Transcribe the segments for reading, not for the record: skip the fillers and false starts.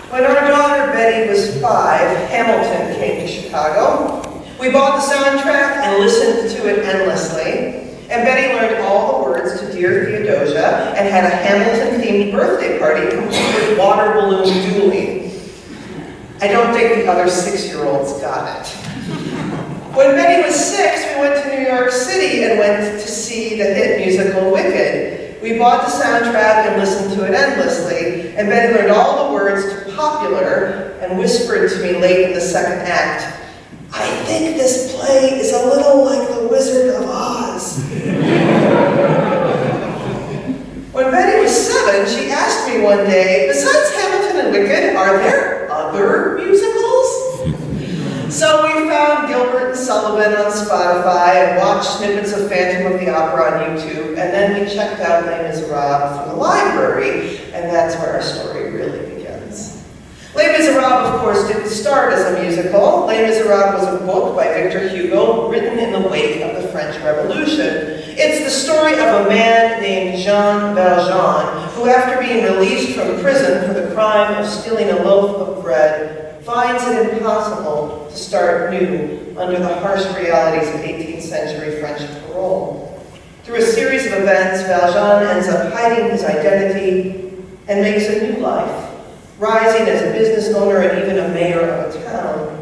When our daughter Betty was 5, Hamilton came to Chicago. We bought the soundtrack and listened to it endlessly. And Betty learned all the words to Dear Theodosia and had a Hamilton-themed birthday party complete with water balloon dueling. I don't think the other 6-year-olds got it. When Betty was 6, we went to New York City and went to see the hit musical Wicked. We bought the soundtrack and listened to it endlessly, and Betty learned all the words to Popular and whispered to me late in the second act, "I think this play is a little like The Wizard of Oz." When Betty was 7, she asked me one day, "Besides Hamilton and Wicked, are there other musicals?" So we found Gilbert and Sullivan on Spotify and watched snippets of Phantom of the Opera on YouTube, and then we checked out Les Miserables from the library, and that's where our story really begins. Les Miserables, of course, didn't start as a musical. Les Miserables was a book by Victor Hugo written in the wake of the French Revolution. It's the story of a man named Jean Valjean, who after being released from prison for the crime of stealing a loaf of bread, finds it impossible to start new under the harsh realities of 18th century French parole. Through a series of events, Valjean ends up hiding his identity and makes a new life, rising as a business owner and even a mayor of a town.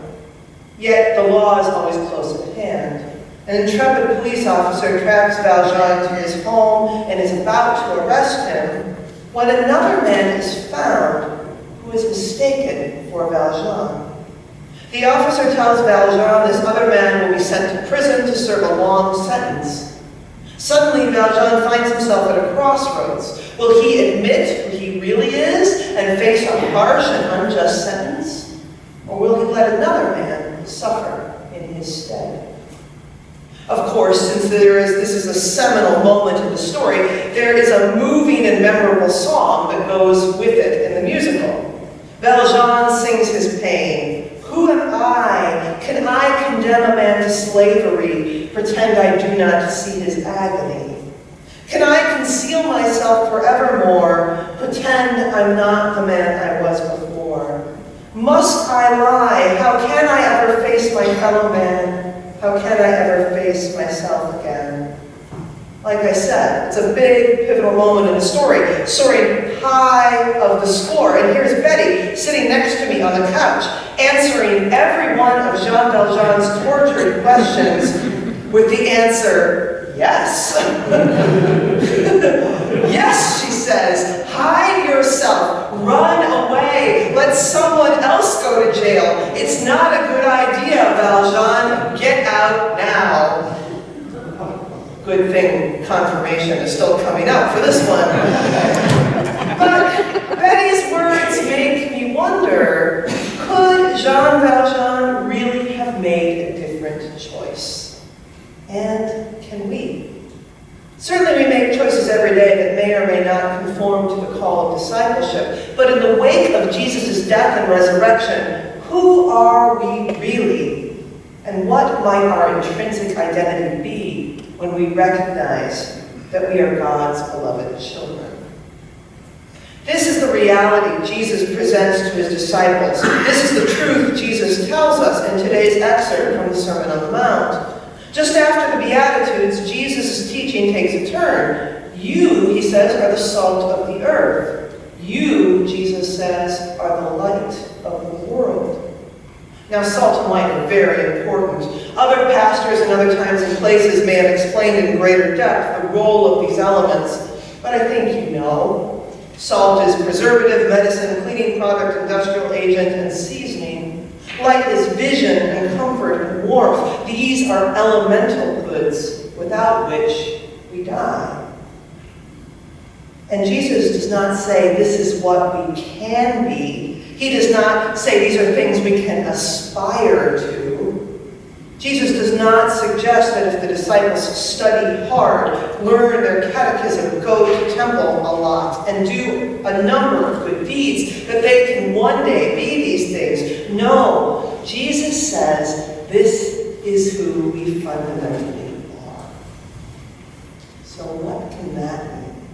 Yet the law is always close at hand. An intrepid police officer tracks Valjean to his home and is about to arrest him when another man is found who is mistaken for Valjean. The officer tells Valjean this other man will be sent to prison to serve a long sentence. Suddenly, Valjean finds himself at a crossroads. Will he admit who he really is and face a harsh and unjust sentence? Or will he let another man suffer in his stead? Of course, since this is a seminal moment in the story, there is a moving and memorable song that goes with it in the musical. Valjean sings his pain. Who am I? Can I condemn a man to slavery, pretend I do not see his agony? Can I conceal myself forevermore, pretend I'm not the man I was before? Must I lie? How can I ever face my fellow man? How can I ever face myself again? Like I said, it's a big, pivotal moment in the story, soaring high of the score. And here's Betty sitting next to me on the couch, answering every one of Jean Valjean's tortured questions with the answer, yes. Yes, she says, hide yourself, run away, let someone else go to jail. It's not a good idea, Valjean, get out now. Good thing confirmation is still coming up for this one. But Betty's words make me wonder, could Jean Valjean really have made a different choice? And can we? Certainly we make choices every day that may or may not conform to the call of discipleship, but in the wake of Jesus' death and resurrection, who are we really? And what might our intrinsic identity be when we recognize that we are God's beloved children? This is the reality Jesus presents to his disciples. This is the truth Jesus tells us in today's excerpt from the Sermon on the Mount. Just after the Beatitudes, Jesus' teaching takes a turn. You, he says, are the salt of the earth. You, Jesus says, are the light of the world. Now, salt and light are very important. Other pastors in other times and places may have explained in greater depth the role of these elements, but I think you know. Salt is preservative, medicine, cleaning product, industrial agent, and seasoning. Light is vision and comfort and warmth. These are elemental goods without which we die. And Jesus does not say this is what we can be. He does not say these are things we can aspire to. Jesus does not suggest that if the disciples study hard, learn their catechism, go to temple a lot, and do a number of good deeds, that they can one day be these things. No, Jesus says this is who we fundamentally are. So what can that mean?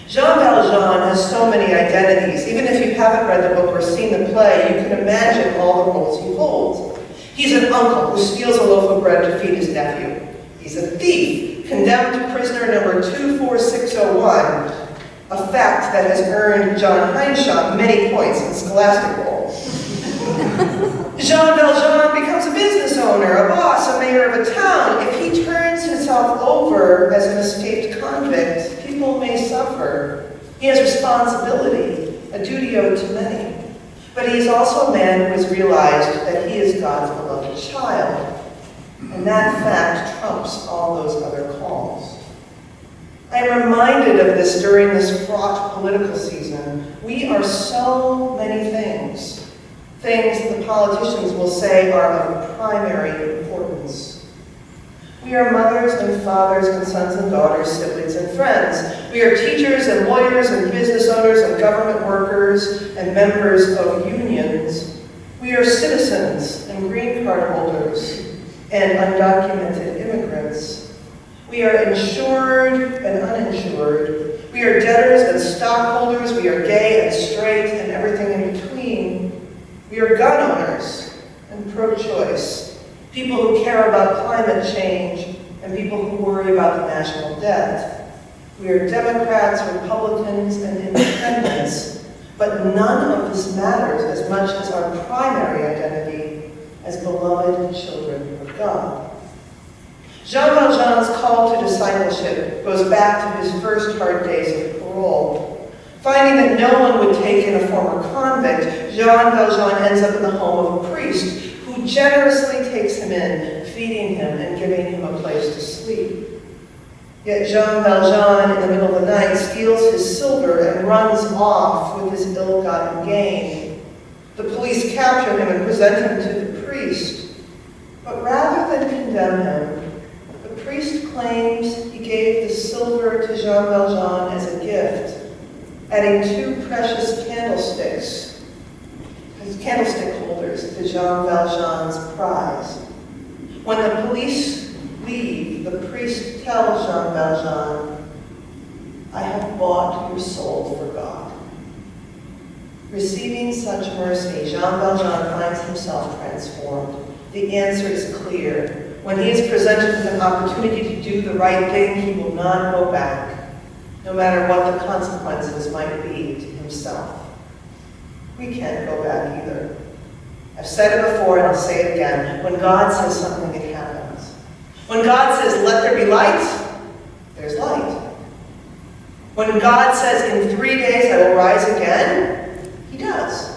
Jean Valjean Valjean has so many identities. Even if you haven't read the book or seen the play, you can imagine all the roles he holds. He's an uncle who steals a loaf of bread to feed his nephew. He's a thief, condemned to prisoner number 24601, a fact that has earned John Hindshot many points in Scholastic Bowl. Jean Valjean becomes a business owner, a boss, a mayor of a town. If he turns himself over as an escaped convict, people may suffer. He has responsibility, a duty owed to many. But he is also a man who has realized that he is God's beloved child. And that fact trumps all those other calls. I am reminded of this during this fraught political season. We are so many things. Things that the politicians will say are of primary importance. We are mothers and fathers and sons and daughters, siblings and friends. We are teachers and lawyers and business owners and government workers and members of unions. We are citizens and green card holders and undocumented immigrants. We are insured and uninsured. We are debtors and stockholders. We are gay and straight and everything in between. We are gun owners and pro-choice, people who care about climate change and people who worry about the national debt. We are Democrats, Republicans, and independents, but none of this matters as much as our primary identity as beloved children of God. Jean Valjean's call to discipleship goes back to his first hard days of parole. Finding that no one would take in a former convict, Jean Valjean ends up in the home of a priest who generously takes him in, feeding him and giving him a place to sleep. Yet Jean Valjean, in the middle of the night, steals his silver and runs off with his ill-gotten gain. The police capture him and present him to the priest. But rather than condemn him, the priest claims he gave the silver to Jean Valjean as a gift, adding 2 precious candlestick holders to Jean Valjean's prize. When the police leave, the priest tells Jean Valjean, "I have bought your soul for God." Receiving such mercy, Jean Valjean finds himself transformed. The answer is clear. When he is presented with an opportunity to do the right thing, he will not go back, no matter what the consequences might be to himself. We can't go back either. I've said it before and I'll say it again. When God says something, it happens. When God says, "Let there be light," there's light. When God says, "In 3 days I will rise again," he does.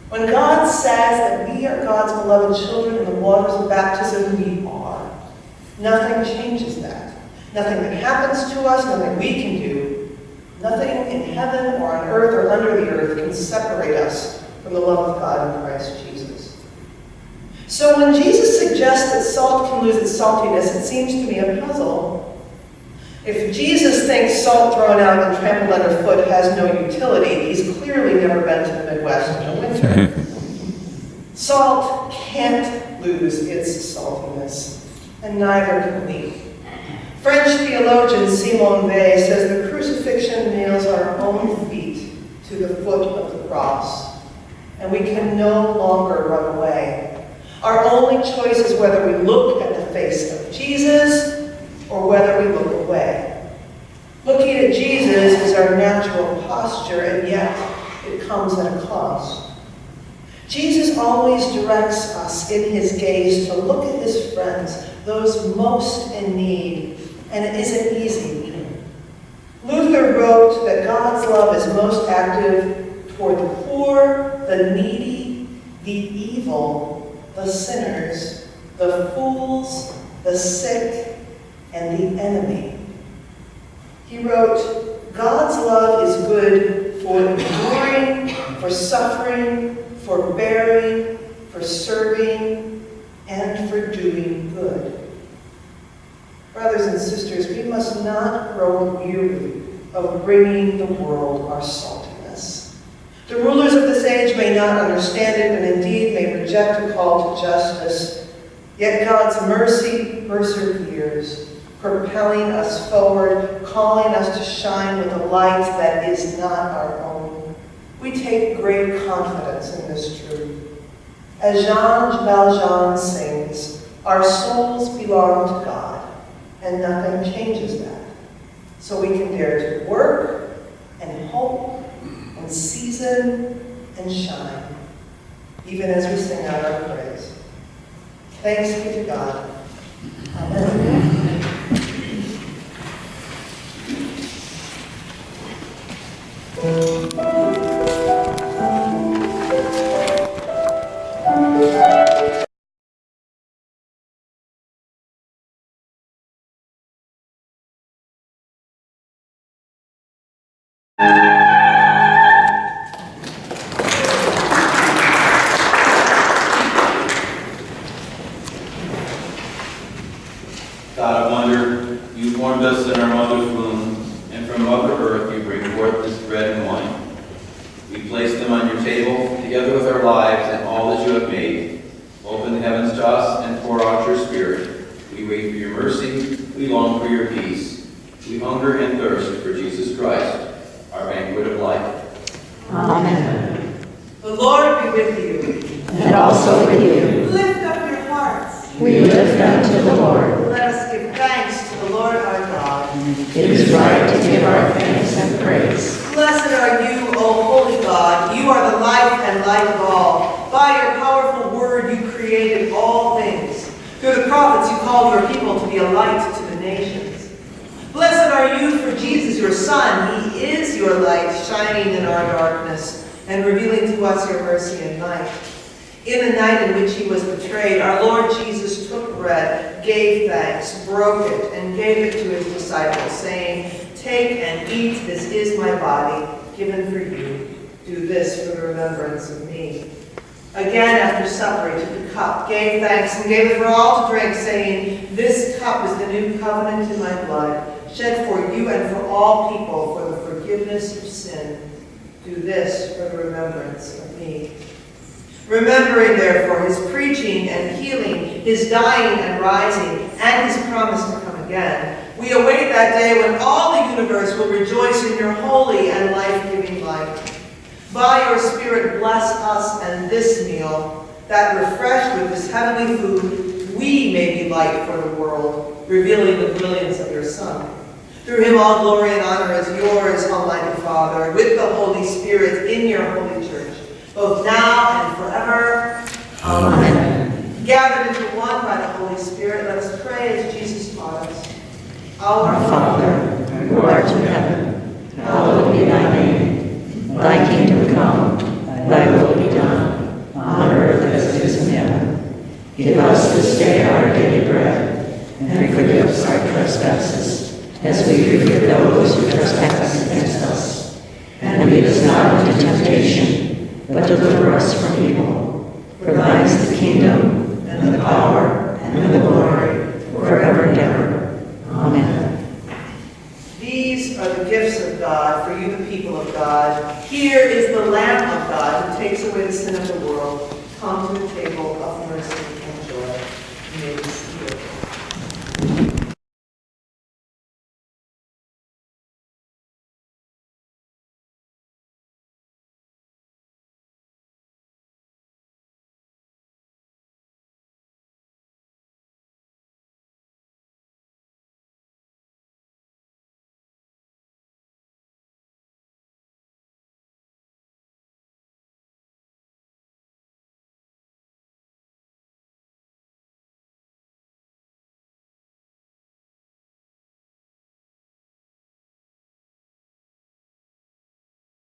When God says that we are God's beloved children in the waters of baptism, we are. Nothing changes that. Nothing that happens to us, nothing we can do, nothing in heaven or on earth or under the earth can separate us from the love of God in Christ Jesus. So when Jesus suggests that salt can lose its saltiness, it seems to me a puzzle. If Jesus thinks salt thrown out and trampled underfoot has no utility, he's clearly never been to the Midwest in the winter. Salt can't lose its saltiness, and neither can we. French theologian Simone Weil says the crucifixion nails our own feet to the foot of the cross, and we can no longer run away. Our only choice is whether we look at the face of Jesus or whether we look away. Looking at Jesus is our natural posture, and yet it comes at a cost. Jesus always directs us in his gaze to look at his friends, those most in need, and it isn't easy. Luther wrote that God's love is most active toward the poor, the needy, the evil, the sinners, the fools, the sick, and the enemy. He wrote, God's love is good for enduring, for suffering, for bearing, for serving, and for doing good. Brothers and sisters, we must not grow weary of bringing the world our saltiness. The rulers of this age may not understand it, and indeed may reject the call to justice, yet God's mercy perseveres. propelling us forward, calling us to shine with a light that is not our own. We take great confidence in this truth. As Jean Valjean sings, our souls belong to God, and nothing changes that. So we can dare to work and hope and season and shine, even as we sing out our praise. Thanks be to God. Amen. God of wonder, you formed us in our mother's womb, and from Mother Earth you bring forth this bread and wine. We place them on your table, together with our lives and all that you have made. Open the heavens to us and pour out your Spirit. We wait for your mercy, we long for your peace. We hunger and thirst for Jesus Christ, our banquet of life. Amen. The Lord be with you. And also with you. Lift up your hearts. We lift unto the Lord. Let us give thanks to the Lord our God. It is right to give our thanks and praise. Blessed are you, O holy God. You are the life and light of all. By your powerful word you created all things. Through the prophets you called your people to be a light to the nations. Blessed are you for Jesus, your Son. He is your light, shining in our darkness and revealing to us your mercy and light. In the night in which he was betrayed, our Lord Jesus took bread, gave thanks, broke it, and gave it to his disciples, saying, "Take and eat, this is my body, given for you. Do this for the remembrance of me." Again, after supper, he took the cup, gave thanks, and gave it for all to drink, saying, "This cup is the new covenant in my blood, shed for you and for all people for the forgiveness of sin. Do this for the remembrance of me." Remembering, therefore, his preaching and healing, his dying and rising, and his promise to come again, we await that day when all the universe will rejoice in your holy and life-giving light. By your Spirit, bless us and this meal, that refreshed with this heavenly food, we may be light for the world, revealing the brilliance of your Son. Through him all glory and honor is yours, Almighty Father, with the Holy Spirit in your holy church, both now and forever. Amen. Gathered into one by the Holy Spirit, let us pray as Jesus taught us. Our Father, who art in heaven, hallowed be thy name. Thy kingdom come, thy will be done, on earth as it is in heaven. Give us this day our daily bread, and forgive us our trespasses, as we forgive those who trespass against us. And lead us not into temptation, but deliver us from evil. For thine is the kingdom, and the power, and the glory, forever and ever. Amen. These are the gifts of God for you, the people of God. Here is the Lamb of God who takes away the sin of the world. Come to the table of